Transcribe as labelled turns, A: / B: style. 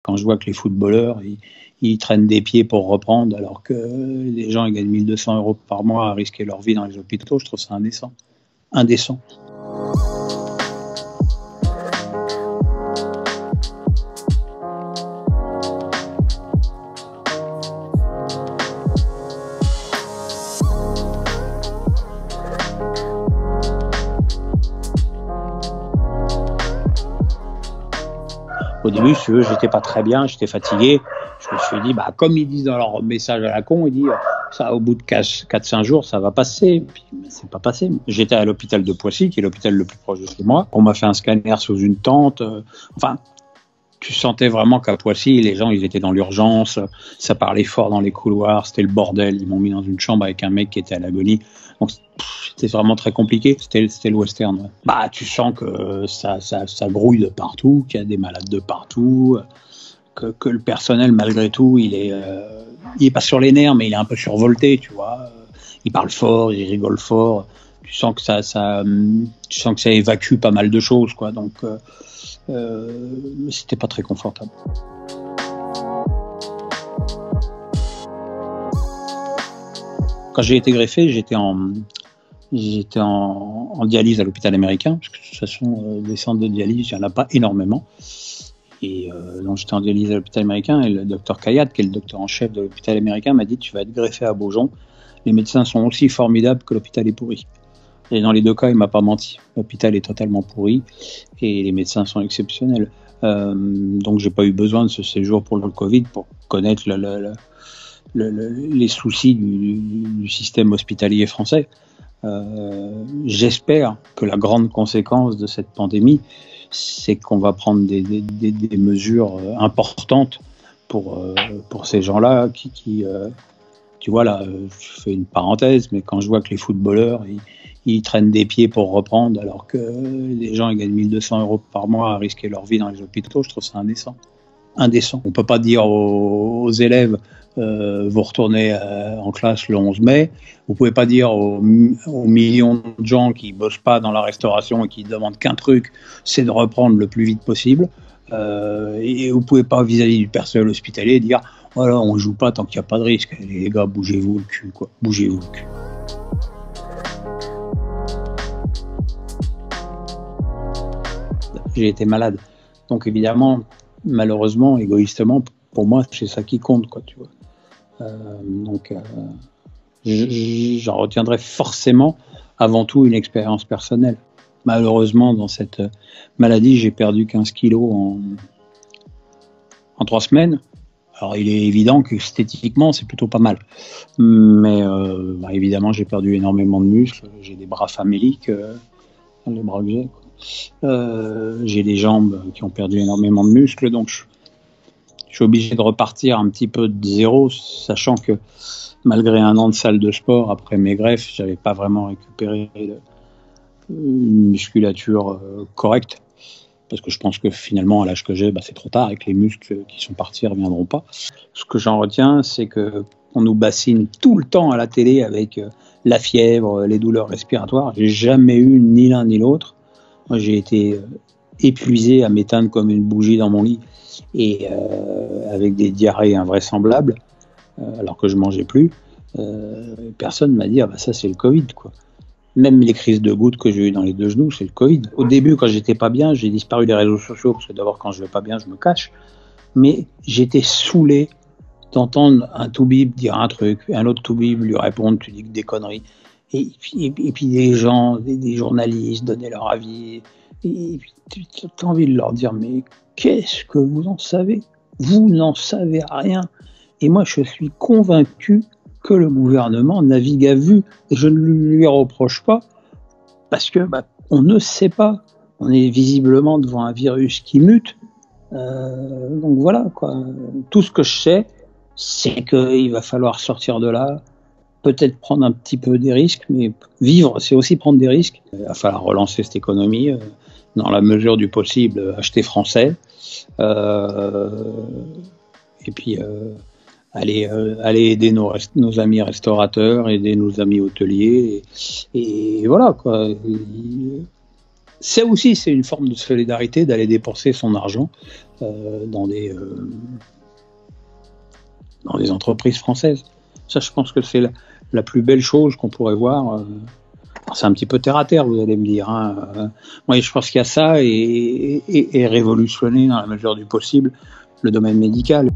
A: Quand je vois que les footballeurs, ils traînent des pieds pour reprendre, alors que les gens ils gagnent 1 200 € par mois à risquer leur vie dans les hôpitaux, je trouve ça indécent. Indécent. Au début, si tu veux, j'étais pas très bien, j'étais fatigué. Je me suis dit, comme ils disent dans leur message à la con, ils disent, ça, au bout de 4-5 jours, ça va passer. Puis, c'est pas passé. J'étais à l'hôpital de Poissy, qui est l'hôpital le plus proche de chez moi. On m'a fait un scanner sous une tente. Tu sentais vraiment qu'à Poissy, les gens, ils étaient dans l'urgence. Ça parlait fort dans les couloirs. C'était le bordel. Ils m'ont mis dans une chambre avec un mec qui était à l'agonie. Donc, c'était vraiment très compliqué. C'était le western. Ouais. Tu sens que ça grouille de partout, qu'il y a des malades de partout, que le personnel, malgré tout, il est pas sur les nerfs, mais il est un peu survolté, tu vois. Il parle fort, il rigole fort. Tu sens que ça évacue pas mal de choses, quoi. Donc, c'était pas très confortable. Quand j'ai été greffé, j'étais en dialyse à l'hôpital américain, parce que de toute façon, des centres de dialyse, il n'y en a pas énormément. Et donc j'étais en dialyse à l'hôpital américain, et le docteur Kayat, qui est le docteur en chef de l'hôpital américain, m'a dit « Tu vas être greffé à Beaujon. Les médecins sont aussi formidables que l'hôpital est pourri. » Et dans les deux cas, il m'a pas menti. L'hôpital est totalement pourri et les médecins sont exceptionnels. Donc j'ai pas eu besoin de ce séjour pour le Covid pour connaître les soucis du système hospitalier français. J'espère que la grande conséquence de cette pandémie, c'est qu'on va prendre des mesures importantes pour ces gens-là qui tu vois là, je fais une parenthèse, mais quand je vois que les footballeurs, ils traînent des pieds pour reprendre, alors que les gens ils gagnent 1 200 € par mois à risquer leur vie dans les hôpitaux, je trouve ça indécent. Indécent. On peut pas dire aux élèves vous retournez en classe le 11 mai. Vous pouvez pas dire aux millions de gens qui bossent pas dans la restauration et qui demandent qu'un truc, c'est de reprendre le plus vite possible. Et vous pouvez pas vis-à-vis du personnel hospitalier dire voilà, on joue pas tant qu'il n'y a pas de risque. Les gars, bougez-vous le cul, quoi. Bougez-vous le cul. J'ai été malade. Donc évidemment, malheureusement, égoïstement, pour moi, c'est ça qui compte, quoi, tu vois. J'en retiendrai forcément avant tout une expérience personnelle. Malheureusement, dans cette maladie, j'ai perdu 15 kilos en 3 semaines. Alors, il est évident que esthétiquement, c'est plutôt pas mal. Mais évidemment, j'ai perdu énormément de muscles. J'ai des bras faméliques, les bras que j'ai, quoi. J'ai des jambes qui ont perdu énormément de muscles, donc je suis obligé de repartir un petit peu de zéro, sachant que malgré 1 an de salle de sport, après mes greffes, j'avais pas vraiment récupéré une musculature correcte. Parce que je pense que finalement, à l'âge que j'ai, c'est trop tard et que les muscles qui sont partis ne reviendront pas. Ce que j'en retiens, c'est qu'on nous bassine tout le temps à la télé avec la fièvre, les douleurs respiratoires. J'ai jamais eu ni l'un ni l'autre. Moi, j'ai été épuisé à m'éteindre comme une bougie dans mon lit et avec des diarrhées invraisemblables, alors que je mangeais plus. Personne m'a dit ça c'est le Covid, quoi. Même les crises de gouttes que j'ai eues dans les 2 genoux, c'est le Covid. Au début, quand j'étais pas bien, j'ai disparu des réseaux sociaux, parce que d'abord, quand je vais pas bien, je me cache. Mais j'étais saoulé d'entendre un toubib dire un truc, un autre toubib lui répondre, tu dis que des conneries. Et puis des gens, des journalistes donner leur avis. Et puis tu as envie de leur dire, mais qu'est-ce que vous en savez? Vous n'en savez rien. Et moi, je suis convaincu que le gouvernement navigue à vue. Et je ne lui reproche pas, parce que on ne sait pas. On est visiblement devant un virus qui mute. Donc voilà, quoi. Tout ce que je sais, c'est qu'il va falloir sortir de là, peut-être prendre un petit peu des risques, mais vivre, c'est aussi prendre des risques. Il va falloir relancer cette économie, dans la mesure du possible, acheter français, et puis aller aider nos amis restaurateurs, aider nos amis hôteliers, et voilà, quoi. C'est une forme de solidarité d'aller dépenser son argent dans des entreprises françaises. Ça, je pense que c'est la plus belle chose qu'on pourrait voir. C'est un petit peu terre à terre, vous allez me dire. Hein. Moi, je pense qu'il y a ça et révolutionner dans la mesure du possible le domaine médical.